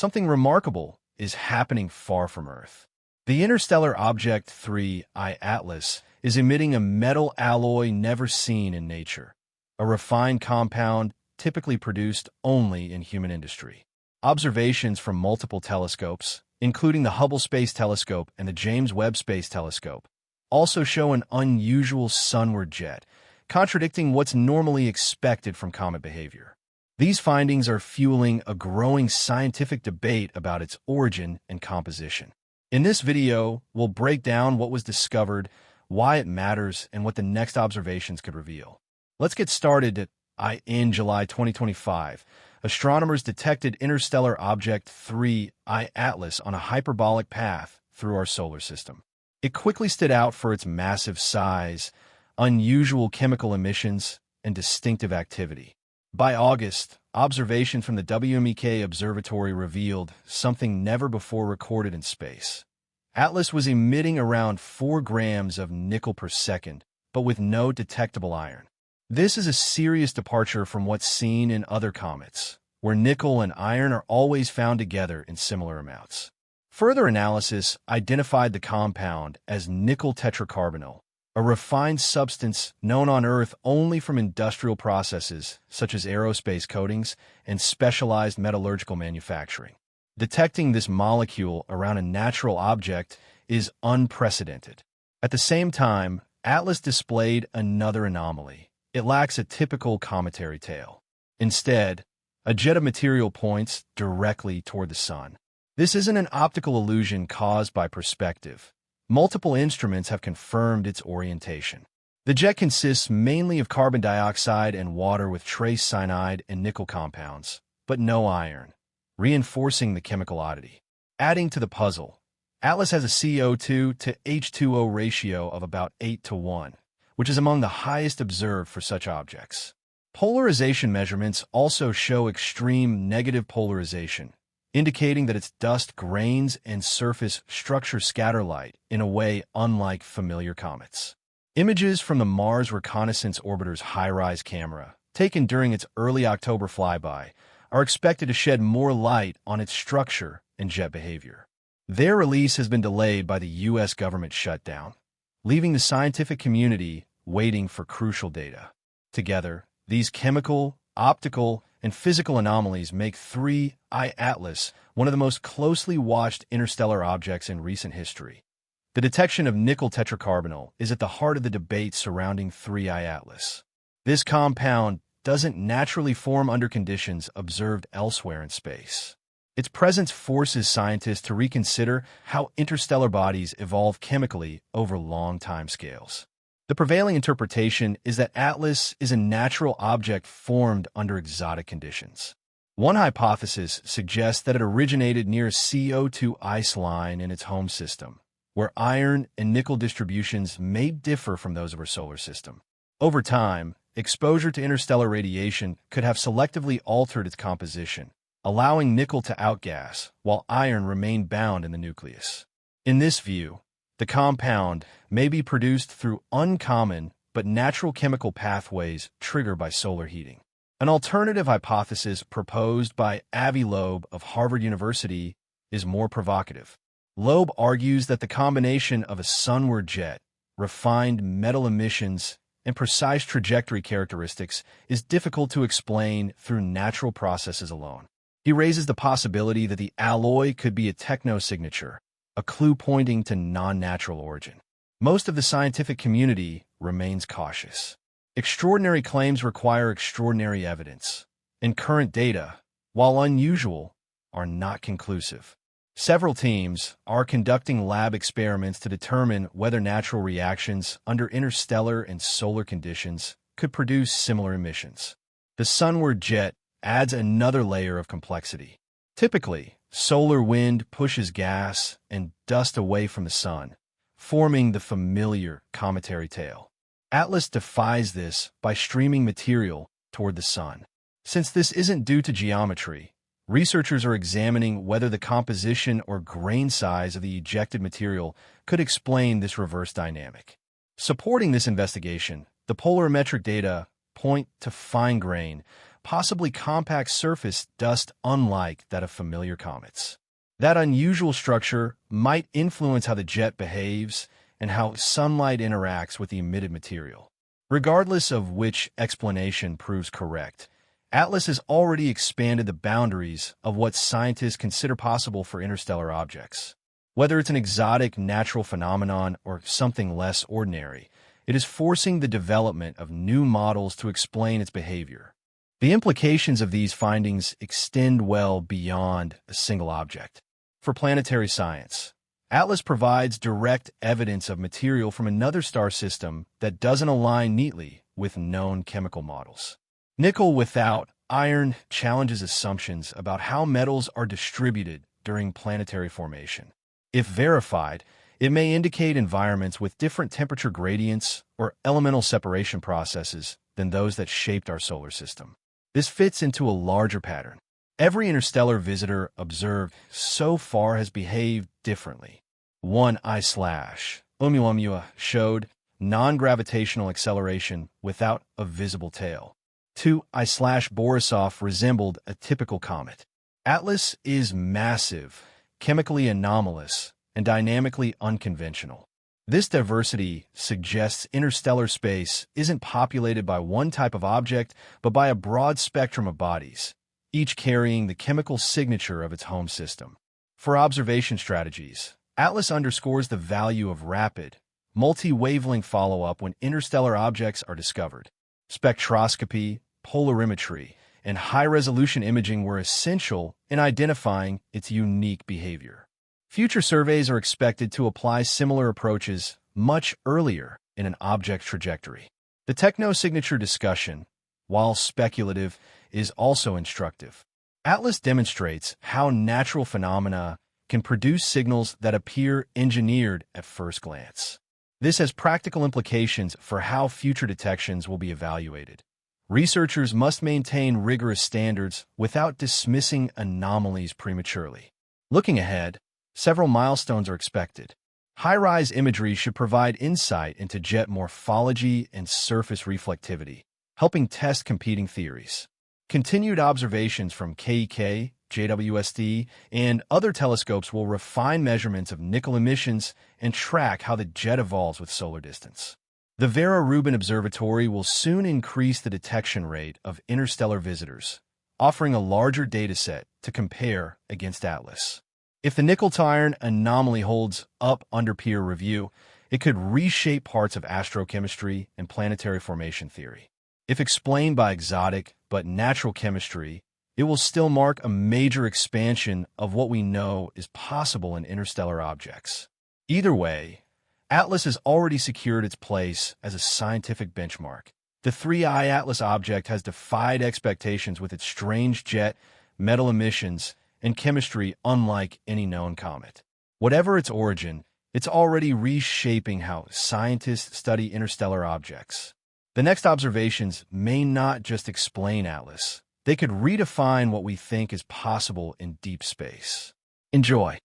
something remarkable is happening far from Earth. The interstellar object 3I Atlas is emitting a metal alloy never seen in nature, a refined compound typically produced only in human industry. Observations from multiple telescopes, including the Hubble Space Telescope and the James Webb Space Telescope, also show an unusual sunward jet, contradicting what's normally expected from comet behavior. These findings are fueling a growing scientific debate about its origin and composition. In this video, we'll break down what was discovered, why it matters, and what the next observations could reveal. Let's get started. In July 2025, astronomers detected interstellar object 3I Atlas on a hyperbolic path through our solar system. It quickly stood out for its massive size, unusual chemical emissions, and distinctive activity. By August, observation from the WMEK Observatory revealed something never before recorded in space. Atlas was emitting around 4 grams of nickel per second, but with no detectable iron. This is a serious departure from what's seen in other comets, where nickel and iron are always found together in similar amounts. Further analysis identified the compound as nickel tetracarbonyl, a refined substance known on Earth only from industrial processes such as aerospace coatings and specialized metallurgical manufacturing. Detecting this molecule around a natural object is unprecedented. At the same time, Atlas displayed another anomaly. It lacks a typical cometary tail. Instead, a jet of material points directly toward the sun. This isn't an optical illusion caused by perspective. Multiple instruments have confirmed its orientation. The jet consists mainly of carbon dioxide and water with trace cyanide and nickel compounds, but no iron, reinforcing the chemical oddity. Adding to the puzzle, Atlas has a CO2 to H2O ratio of about 8:1, which is among the highest observed for such objects. Polarization measurements also show extreme negative polarization, indicating that its dust grains and surface structure scatter light in a way unlike familiar comets. Images from the Mars Reconnaissance Orbiter's HiRISE camera, taken during its early October flyby, are expected to shed more light on its structure and jet behavior. Their release has been delayed by the U.S. government shutdown, leaving the scientific community waiting for crucial data. Together, these chemical, optical, and physical anomalies make 3I Atlas one of the most closely watched interstellar objects in recent history. The detection of nickel tetracarbonyl is at the heart of the debate surrounding 3I Atlas. This compound doesn't naturally form under conditions observed elsewhere in space. Its presence forces scientists to reconsider how interstellar bodies evolve chemically over long timescales. The prevailing interpretation is that Atlas is a natural object formed under exotic conditions. One hypothesis suggests that it originated near a CO2 ice line in its home system, where iron and nickel distributions may differ from those of our solar system. Over time, exposure to interstellar radiation could have selectively altered its composition, allowing nickel to outgas while iron remained bound in the nucleus. In this view, the compound may be produced through uncommon but natural chemical pathways triggered by solar heating. An alternative hypothesis proposed by Avi Loeb of Harvard University is more provocative. Loeb argues that the combination of a sunward jet, refined metal emissions, and precise trajectory characteristics is difficult to explain through natural processes alone. He raises the possibility that the alloy could be a technosignature, a clue pointing to non-natural origin. Most of the scientific community remains cautious. Extraordinary claims require extraordinary evidence, and current data, while unusual, are not conclusive. Several teams are conducting lab experiments to determine whether natural reactions under interstellar and solar conditions could produce similar emissions. The sunward jet adds another layer of complexity. Typically, solar wind pushes gas and dust away from the sun, forming the familiar cometary tail. Atlas defies this by streaming material toward the sun. Since this isn't due to geometry, researchers are examining whether the composition or grain size of the ejected material could explain this reverse dynamic. Supporting this investigation, the polarimetric data point to fine grain, possibly compact surface dust unlike that of familiar comets. That unusual structure might influence how the jet behaves and how sunlight interacts with the emitted material. Regardless of which explanation proves correct, Atlas has already expanded the boundaries of what scientists consider possible for interstellar objects. Whether it's an exotic natural phenomenon or something less ordinary, it is forcing the development of new models to explain its behavior. The implications of these findings extend well beyond a single object. For planetary science, Atlas provides direct evidence of material from another star system that doesn't align neatly with known chemical models. Nickel without iron challenges assumptions about how metals are distributed during planetary formation. If verified, it may indicate environments with different temperature gradients or elemental separation processes than those that shaped our solar system. This fits into a larger pattern. Every interstellar visitor observed so far has behaved differently. 1 Oumuamua showed non-gravitational acceleration without a visible tail. 2 Borisov resembled a typical comet. Atlas is massive, chemically anomalous, and dynamically unconventional. This diversity suggests interstellar space isn't populated by one type of object, but by a broad spectrum of bodies, each carrying the chemical signature of its home system. For observation strategies, Atlas underscores the value of rapid, multi-wavelength follow-up when interstellar objects are discovered. Spectroscopy, polarimetry, and high-resolution imaging were essential in identifying its unique behavior. Future surveys are expected to apply similar approaches much earlier in an object's trajectory. The technosignature discussion, while speculative, is also instructive. Atlas demonstrates how natural phenomena can produce signals that appear engineered at first glance. This has practical implications for how future detections will be evaluated. Researchers must maintain rigorous standards without dismissing anomalies prematurely. Looking ahead, several milestones are expected. High-rise imagery should provide insight into jet morphology and surface reflectivity, helping test competing theories. Continued observations from KEK, JWST, and other telescopes will refine measurements of nickel emissions and track how the jet evolves with solar distance. The Vera Rubin Observatory will soon increase the detection rate of interstellar visitors, offering a larger dataset to compare against Atlas. If the nickel-to-iron anomaly holds up under peer review, it could reshape parts of astrochemistry and planetary formation theory. If explained by exotic but natural chemistry, it will still mark a major expansion of what we know is possible in interstellar objects. Either way, Atlas has already secured its place as a scientific benchmark. The 3I Atlas object has defied expectations with its strange jet, metal emissions, and chemistry unlike any known comet. Whatever its origin, it's already reshaping how scientists study interstellar objects. The next observations may not just explain Atlas. They could redefine what we think is possible in deep space. Enjoy!